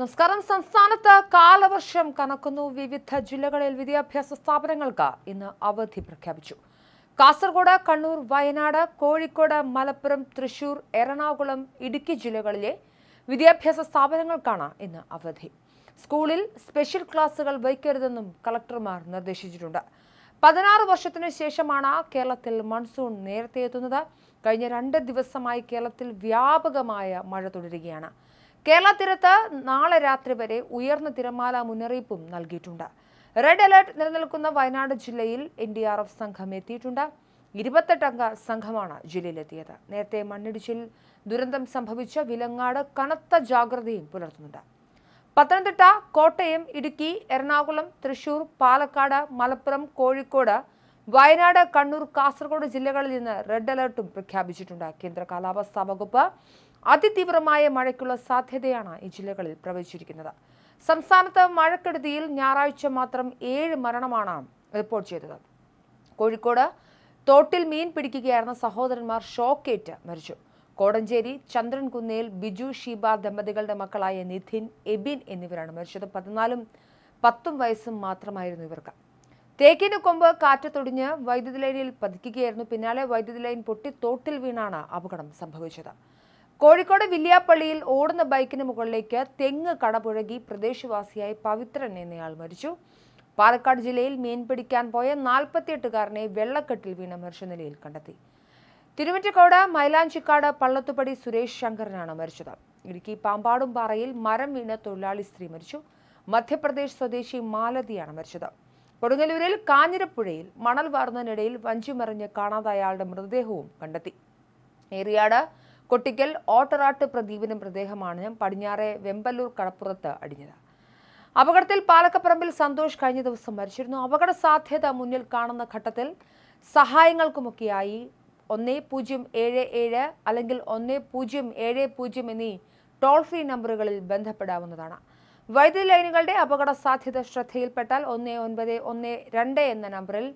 നമസ്കാരം. സംസ്ഥാനത്ത് കാലവർഷം കനക്കുന്നു. വിവിധ ജില്ലകളിൽ വിദ്യാഭ്യാസ സ്ഥാപനങ്ങൾക്ക് ഇന്ന് അവധി പ്രഖ്യാപിച്ചു. കാസർഗോഡ്, കണ്ണൂർ, വയനാട്, കോഴിക്കോട്, മലപ്പുറം, തൃശൂർ, എറണാകുളം, ഇടുക്കി ജില്ലകളിലെ വിദ്യാഭ്യാസ സ്ഥാപനങ്ങൾക്കാണ് ഇന്ന് അവധി. സ്കൂളിൽ സ്പെഷ്യൽ ക്ലാസുകൾ വയ്ക്കരുതെന്നും കളക്ടർമാർ നിർദ്ദേശിച്ചിട്ടുണ്ട്. 16 വർഷത്തിനു ശേഷമാണ് കേരളത്തിൽ മൺസൂൺ നേരത്തെ എത്തുന്നത്. കഴിഞ്ഞ 2 ദിവസമായി കേരളത്തിൽ വ്യാപകമായ മഴ തുടരുകയാണ്. കേരള തീരത്ത് നാളെ രാത്രി വരെ ഉയർന്ന തിരമാല മുന്നറിയിപ്പും നൽകിയിട്ടുണ്ട്. റെഡ് അലർട്ട് നിലനിൽക്കുന്ന വയനാട് ജില്ലയിൽ NDRF സംഘം എത്തിയിട്ടുണ്ട്. 28 അംഗ സംഘമാണ് ജില്ലയിലെത്തിയത്. നേരത്തെ മണ്ണിടിച്ചിൽ ദുരന്തം സംഭവിച്ച വിലങ്ങാട് കനത്ത ജാഗ്രതയും പുലർത്തുന്നുണ്ട്. പത്തനംതിട്ട, കോട്ടയം, ഇടുക്കി, എറണാകുളം, തൃശൂർ, പാലക്കാട്, മലപ്പുറം, കോഴിക്കോട്, വയനാട്, കണ്ണൂർ, കാസർഗോഡ് ജില്ലകളിൽ നിന്ന് റെഡ് അലർട്ടും പ്രഖ്യാപിച്ചിട്ടുണ്ട്. കേന്ദ്ര കാലാവസ്ഥാ വകുപ്പ് അതിതീവ്രമായ മഴയ്ക്കുള്ള സാധ്യതയാണ് ഈ ജില്ലകളിൽ പ്രവചിച്ചിരിക്കുന്നത്. സംസ്ഥാനത്ത് മഴക്കെടുതിയിൽ ഞായറാഴ്ച മാത്രം 7 മരണമാണ് റിപ്പോർട്ട് ചെയ്തത്. കോഴിക്കോട് തോട്ടിൽ മീൻ പിടിക്കുകയായിരുന്ന സഹോദരന്മാർ ഷോക്കേറ്റ് മരിച്ചു. കോടഞ്ചേരി ചന്ദ്രൻകുന്നേൽ ബിജു ഷീബ ദമ്പതികളുടെ മക്കളായ നിധിൻ, എബിൻ എന്നിവരാണ് മരിച്ചത്. 14ഉം 10ഉം വയസ്സും മാത്രമായിരുന്നു ഇവർക്ക്. തേക്കിന് കൊമ്പ് കാറ്റത്തൊടിഞ്ഞ് വൈദ്യുതി ലൈനിൽ പതിക്കുകയായിരുന്നു. പിന്നാലെ വൈദ്യുതി ലൈൻ പൊട്ടി തോട്ടിൽ വീണാണ് അപകടം സംഭവിച്ചത്. കോഴിക്കോട് വില്യാപ്പള്ളിയിൽ ഓടുന്ന ബൈക്കിന് മുകളിലേക്ക് തെങ്ങ് കടപുഴകി പ്രദേശവാസിയായ പവിത്രൻ എന്നയാൾ മരിച്ചു. പാലക്കാട് ജില്ലയിൽ മീൻ പിടിക്കാൻ പോയ 48കാരനെ വെള്ളക്കെട്ടിൽ വീണ മരിച്ച നിലയിൽ കണ്ടെത്തി. തിരുവഞ്ചക്കോട് മൈലാഞ്ചിക്കാട് പള്ളത്തുപടി സുരേഷ് ശങ്കരനാണ് മരിച്ചത്. ഇടുക്കി പാമ്പാടുംപാറയിൽ മരം വീണ് തൊഴിലാളി സ്ത്രീ മരിച്ചു. മധ്യപ്രദേശ് സ്വദേശി മാലതിയാണ് മരിച്ചത്. കൊടുങ്ങല്ലൂരിൽ കാഞ്ഞിരപ്പുഴയിൽ മണൽ വാർന്നതിനിടയിൽ വഞ്ചിമറിഞ്ഞ് കാണാതായ ആളുടെ മൃതദേഹവും കണ്ടെത്തി. ഏറിയാട് കൊട്ടിക്കൽ ഓട്ടറാട്ട് പ്രദീപിന്റെ മൃതദേഹമാണ് പടിഞ്ഞാറെ വെമ്പല്ലൂർ കടപ്പുറത്ത് അടിഞ്ഞത്. അപകടത്തിൽ പാലക്കപ്പറമ്പിൽ സന്തോഷ് കഴിഞ്ഞ ദിവസം മരിച്ചിരുന്നു. അപകട സാധ്യത മുന്നിൽ കാണുന്ന ഘട്ടത്തിൽ സഹായങ്ങൾക്കുമൊക്കെയായി 1077 അല്ലെങ്കിൽ 1070 എന്നീ ടോൾ ഫ്രീ നമ്പറുകളിൽ ബന്ധപ്പെടാവുന്നതാണ്. വൈദ്യുതി ലൈനുകളുടെ അപകട സാധ്യത ശ്രദ്ധയിൽപ്പെട്ടാൽ 1912 എന്ന നമ്പറിൽ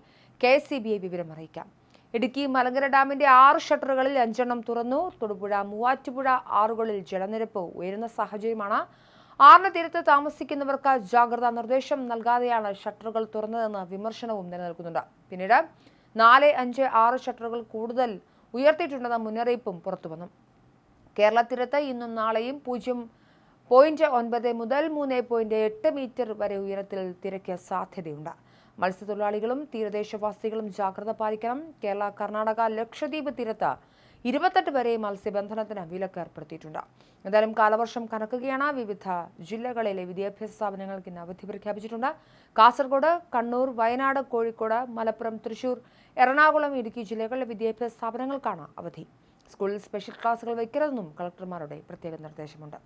KSEBയെ വിവരം അറിയിക്കാം. ഇടുക്കി മലങ്കര ഡാമിന്റെ 6 ഷട്ടറുകളിൽ 5 തുറന്നു. തൊടുപുഴ, മൂവാറ്റുപുഴ ആറുകളിൽ ജലനിരപ്പ് ഉയരുന്ന സാഹചര്യമാണ്. 6 തീരത്ത് താമസിക്കുന്നവർക്ക് ജാഗ്രതാ നിർദ്ദേശം നൽകാതെയാണ് ഷട്ടറുകൾ തുറന്നതെന്ന വിമർശനവും നിലനിൽക്കുന്നുണ്ട്. പിന്നീട് 4, 5, 6 ഷട്ടറുകൾ കൂടുതൽ ഉയർത്തിയിട്ടുണ്ടെന്ന മുന്നറിയിപ്പും പുറത്തുവന്നു. കേരള തീരത്ത് ഇന്നും നാളെയും 0.9 മുതൽ 3.8 മീറ്റർ വരെ ഉയരത്തിൽ തിരക്ക് സാധ്യതയുണ്ട്. മത്സ്യത്തൊഴിലാളികളും തീരദേശവാസികളും ജാഗ്രത പാലിക്കണം. കേരള, കർണാടക, ലക്ഷദ്വീപ് തീരത്ത് 28 വരെ മത്സ്യബന്ധനത്തിന് വിലക്ക് ഏർപ്പെടുത്തിയിട്ടുണ്ട്. എന്തായാലും കാലവർഷം കനക്കുകയാണ്. വിവിധ ജില്ലകളിലെ വിദ്യാഭ്യാസ സ്ഥാപനങ്ങൾക്ക് ഇന്ന് അവധി പ്രഖ്യാപിച്ചിട്ടുണ്ട്. കാസർഗോഡ്, കണ്ണൂർ, വയനാട്, കോഴിക്കോട്, മലപ്പുറം, തൃശൂർ, എറണാകുളം, ഇടുക്കി ജില്ലകളിലെ വിദ്യാഭ്യാസ സ്ഥാപനങ്ങൾക്കാണ് അവധി. സ്കൂളിൽ സ്പെഷ്യൽ ക്ലാസുകൾ വയ്ക്കരുതെന്നും കളക്ടർമാരുടെ പ്രത്യേക നിർദ്ദേശമുണ്ട്.